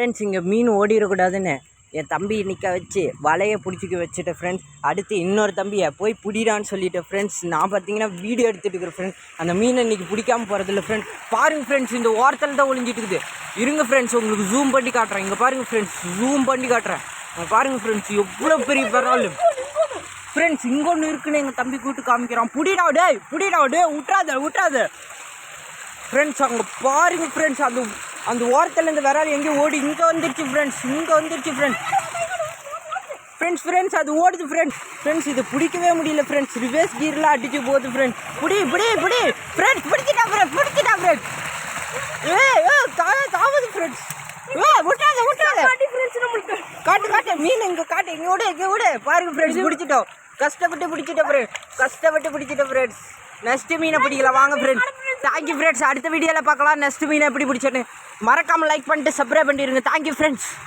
Friends இங்கே மீன் ஓடிடக்கூடாதுன்னு என் தம்பி நிற்க வச்சு வலையை பிடிச்சிக்க வச்சுட்டேன் ஃப்ரெண்ட்ஸ். அடுத்து இன்னொரு தம்பியை போய் பிடிடான்னு சொல்லிட்டேன் ஃப்ரெண்ட்ஸ். நான் பார்த்தீங்கன்னா வீடியோ எடுத்துகிட்டு இருக்கிறேன் ஃப்ரெண்ட்ஸ். அந்த மீனை இன்றைக்கி பிடிக்காமல் போகிறதில்ல ஃப்ரெண்ட்ஸ். பாருங்கள் ஃப்ரெண்ட்ஸ், இந்த ஓரத்தில் தான் ஒளிஞ்சிட்டு இருக்குது. இருங்க ஃப்ரெண்ட்ஸ், உங்களுக்கு ஜூம் பண்ணி காட்டுறேன். இங்கே பாருங்கள் ஃப்ரெண்ட்ஸ், ஜூம் பண்ணி காட்டுறேன். பாருங்கள் ஃப்ரெண்ட்ஸ், எவ்வளோ பெரிய பரவாயில்ல ஃப்ரெண்ட்ஸ். இங்கே ஒன்று இருக்குன்னு எங்கள் தம்பி கூட்டு காமிக்கிறான். புடிடாவிடே விட்றாத ஃப்ரெண்ட்ஸ். அங்கே பாருங்க ஃப்ரெண்ட்ஸ், அந்த ஓரத்தில் இந்த விரால் எங்கேயும் ஓடி இங்கே வந்துருச்சு ஃப்ரெண்ட்ஸ். அது ஓடுது ஃப்ரெண்ட்ஸ். இது பிடிக்கவே முடியல ஃப்ரெண்ட்ஸ். ரிவர்ஸ் கீர்லாம் அடிச்சு போகுது ஃப்ரெண்ட்ஸ். புடி ஃப்ரெண்ட்ஸ், பிடிச்சிட்டா ஃப்ரெண்ட்ஸ். தாவுது ஃப்ரெண்ட்ஸ். விட்றாத காட்டு மீன் இங்கே காட்டு. இங்கே விடு பாருங்க ஃப்ரெண்ட்ஸ். பிடிச்சிட்டோம், கஷ்டப்பட்டு பிடிச்சிட்டோம் ஃப்ரெண்ட்ஸ். நெக்ஸ்ட் மீனை பிடிக்கலாம் வாங்க ஃப்ரெண்ட்ஸ். Thank you friends. அடுத்த வீடியோவில் பார்க்கலாம் நெக்ஸ்ட் மீனை எப்படி பிடிச்சேன்னு. மறக்காமல் லைக் பண்ணிட்டு சப்ஸ்கிரைப் பண்ணிடுங்க. Thank you friends.